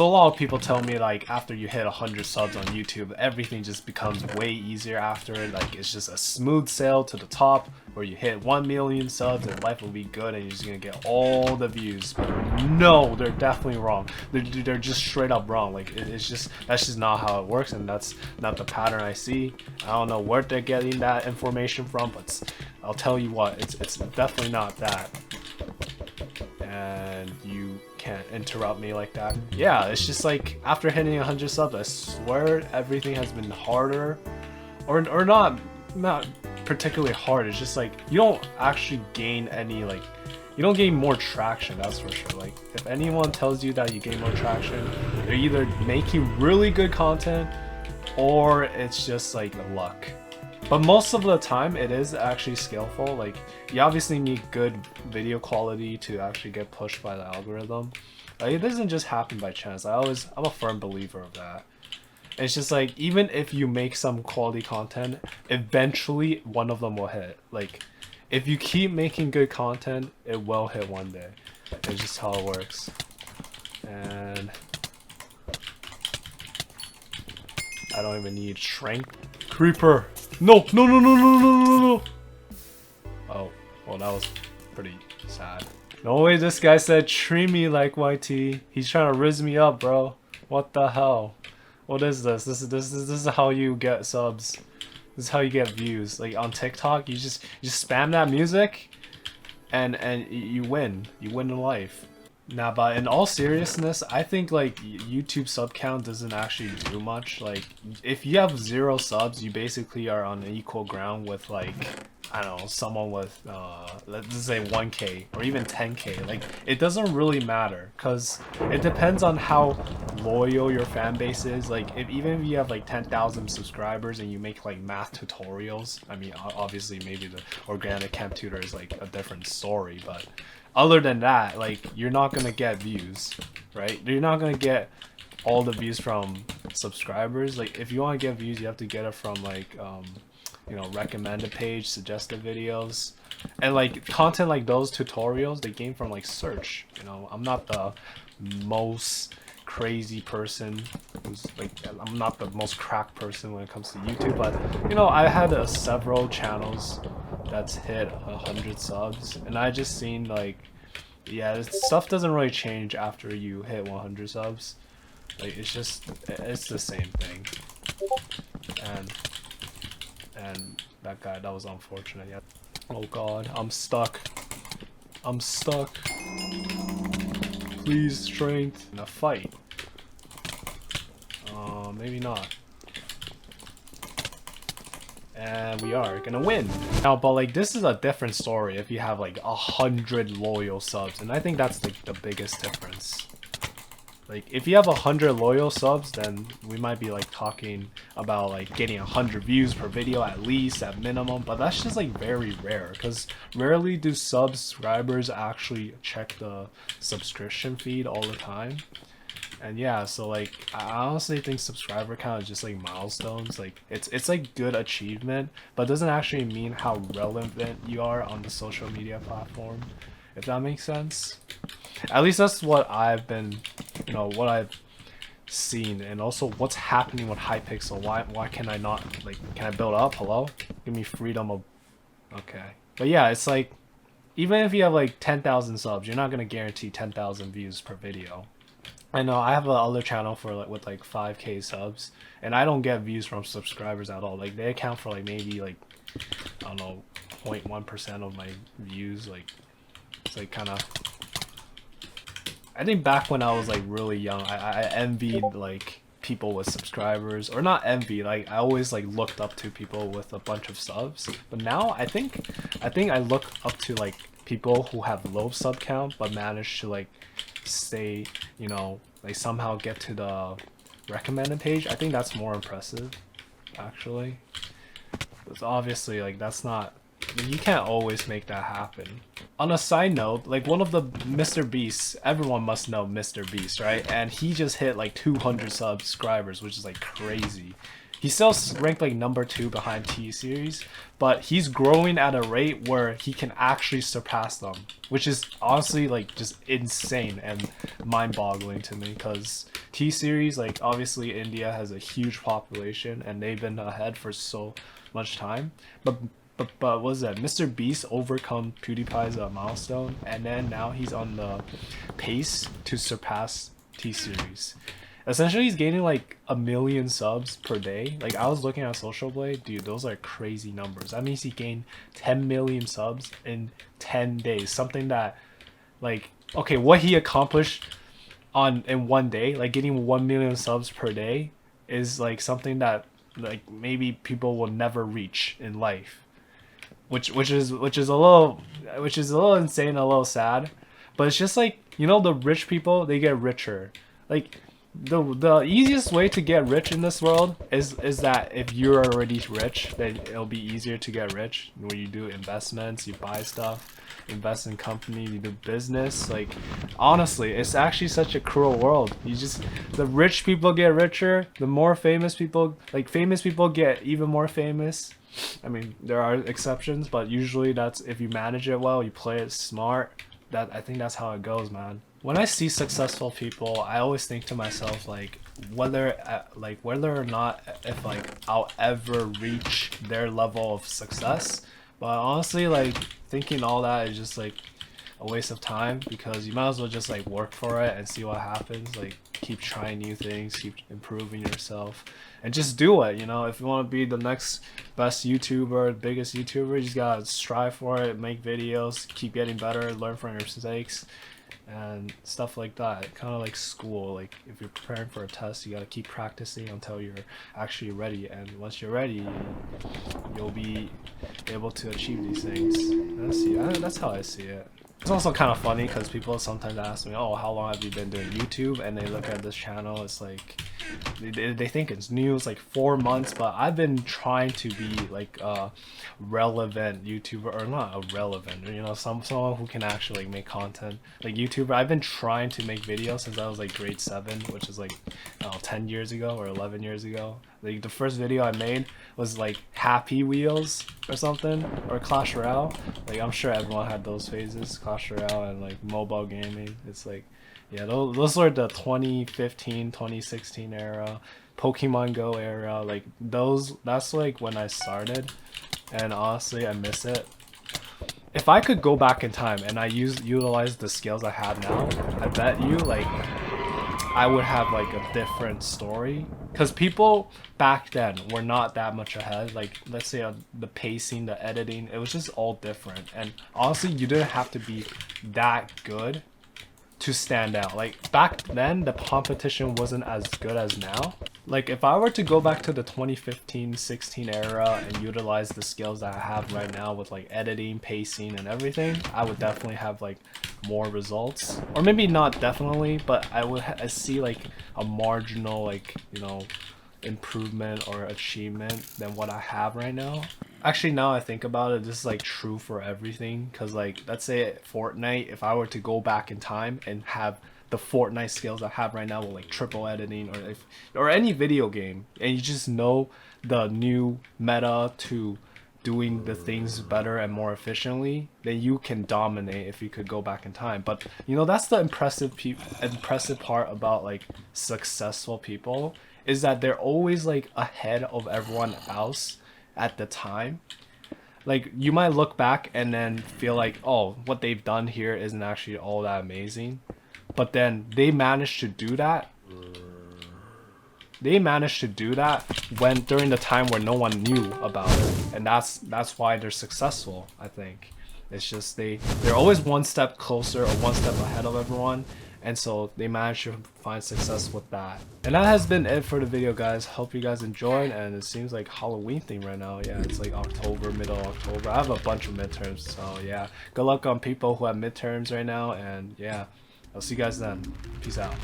So a lot of people tell me like after you hit 100 subs on YouTube, everything just becomes way easier after it. Like it's just a smooth sail to the top where you hit 1 million subs and life will be good and you're just gonna get all the views. But no, they're definitely wrong. They're just straight up wrong. Like it's just, that's just not how it works, and that's not the pattern I see. I don't know where they're getting that information from, but I'll tell you what, it's definitely not that. And you can't interrupt me like that. Yeah, it's just like after hitting 100 subs, I swear everything has been harder, or not particularly hard. It's just like you don't actually gain any, like you don't gain more traction, that's for sure. Like if anyone tells you that you gain more traction, they're either making really good content or it's just like luck. But most of the time it is actually skillful. Like you obviously need good video quality to actually get pushed by the algorithm. Like it doesn't just happen by chance. I'm a firm believer of that. It's just like even if you make some quality content, eventually one of them will hit. Like if you keep making good content, it will hit one day. It's just how it works. And I don't even need strength. Creeper! No! No, no, no, no, no, no, no! Oh, well that was pretty sad. No way this guy said treat me like YT. He's trying to riz me up, bro. What the hell? What is this? This is how you get subs. This is how you get views. Like on TikTok, you just spam that music and you win. You win in life. Nah, but in all seriousness, I think like YouTube sub count doesn't actually do much. Like if you have 0 subs, you basically are on equal ground with like, I don't know, someone with let's say 1k or even 10k. Like it doesn't really matter because it depends on how loyal your fan base is. Like even if you have like 10,000 subscribers and you make like math tutorials, I mean obviously maybe the organic camp tutor is like a different story, but other than that, like you're not gonna get views, right? You're not gonna get all the views from subscribers. Like if you want to get views, you have to get it from like you know, recommended page, suggested videos, and like content like those tutorials they gain from like search. You know, I'm not the most crazy person who's like, I'm not the most cracked person when it comes to YouTube, but you know, I had several channels that's hit 100 subs, and I just seen like, yeah, stuff doesn't really change after you hit 100 subs. Like it's just, it's the same thing. And that guy, that was unfortunate. Yeah. Oh god, I'm stuck. I'm stuck. Please, strength in a fight. Maybe not. And we are gonna win now. But like this is a different story if you have like 100 loyal subs, and I think that's like the biggest difference. Like if you have 100 loyal subs, then we might be like talking about like getting 100 views per video at least, at minimum, but that's just like very rare because rarely do subscribers actually check the subscription feed all the time. And yeah, so like I honestly think subscriber count is just like milestones. Like it's like good achievement, but it doesn't actually mean how relevant you are on the social media platform, if that makes sense. At least that's what I've been, you know, what I've seen, and also what's happening with Hypixel. Why can I not, like, can I build up? Hello? Give me freedom of, okay. But yeah, it's like even if you have like 10,000 subs, you're not gonna guarantee 10,000 views per video. I know I have another channel for like with like 5k subs, and I don't get views from subscribers at all. Like they account for like maybe like, I don't know, 0.1% of my views. Like it's like kind of, I think back when I was like really young, I envied like people with subscribers, or not envy, like I always like looked up to people with a bunch of subs. But now I think I look up to like people who have low sub count but manage to like stay, you know, like somehow get to the recommended page. I think that's more impressive actually. But obviously like that's not, you can't always make that happen. On a side note, like one of the MrBeasts, everyone must know MrBeast, right? And he just hit like 200 subscribers, which is like crazy. He's still ranked like number 2 behind T-Series, but he's growing at a rate where he can actually surpass them, which is honestly like just insane and mind-boggling to me, because T-Series, like obviously India has a huge population and they've been ahead for so much time, but what was that? MrBeast overcome PewDiePie's milestone, and then now he's on the pace to surpass T-Series. Essentially, he's gaining like 1 million subs per day. Like I was looking at Social Blade, dude, those are crazy numbers. That means he gained 10 million subs in 10 days. Something that, like, okay, what he accomplished in 1 day, like getting 1 million subs per day, is like something that like maybe people will never reach in life. Which is a little insane, a little sad, but it's just like, you know, the rich people, they get richer. Like the easiest way to get rich in this world is that if you're already rich, then it'll be easier to get rich. When you do investments, you buy stuff, invest in company, you do business. Like honestly, it's actually such a cruel world. The rich people get richer, the more famous people, like famous people get even more famous. I mean, there are exceptions, but usually that's if you manage it well, you play it smart. I think that's how it goes, man. When I see successful people, I always think to myself like whether or not if like I'll ever reach their level of success. But honestly, like thinking all that is just like a waste of time, because you might as well just like work for it and see what happens. Like keep trying new things, keep improving yourself, and just do it. You know, if you want to be the next best YouTuber, biggest YouTuber, you just gotta strive for it, make videos, keep getting better, learn from your mistakes and stuff like that. Kind of like school, like if you're preparing for a test, you gotta keep practicing until you're actually ready, and once you're ready, you'll be able to achieve these things. That's how I see it. It's also kind of funny because people sometimes ask me, oh, how long have you been doing YouTube? And they look at this channel, it's like they think it's new, it's like 4 months, but I've been trying to be like a relevant YouTuber, or not a relevant, you know, someone who can actually make content like YouTuber. I've been trying to make videos since I was like grade 7, which is like 10 years ago or 11 years ago. Like the first video I made was like Happy Wheels or something, or Clash Royale. Like I'm sure everyone had those phases, Clash Royale and like mobile gaming. It's like, yeah, those were the 2015, 2016 era, Pokemon Go era. Like that's like when I started, and honestly, I miss it. If I could go back in time and I utilize the skills I have now, I bet you like I would have like a different story, because people back then were not that much ahead. Like let's say the pacing, the editing, it was just all different, and honestly you didn't have to be that good to stand out. Like back then the competition wasn't as good as now. Like if I were to go back to the 2015-16 era and utilize the skills that I have right now with like editing, pacing and everything, I would definitely have like more results. Or maybe not definitely, but I would see like a marginal, like, you know, improvement or achievement than what I have right now. Actually, now I think about it, this is like true for everything, because like let's say Fortnite, if I were to go back in time and have the Fortnite skills I have right now with like triple editing, or any video game, and you just know the new meta to doing the things better and more efficiently, then you can dominate if you could go back in time. But you know, that's the impressive part about like successful people, is that they're always like ahead of everyone else at the time. Like you might look back and then feel like, oh, what they've done here isn't actually all that amazing, but then they managed to do that. They managed to do that when during the time where no one knew about it, and that's why they're successful. I think it's just they're always one step closer or one step ahead of everyone, and so they managed to find success with that. And that has been it for the video, guys. Hope you guys enjoyed, and it seems like Halloween theme right now. Yeah, it's like October, middle of October. I have a bunch of midterms, so yeah, good luck on people who have midterms right now, and yeah, I'll see you guys then. Peace out.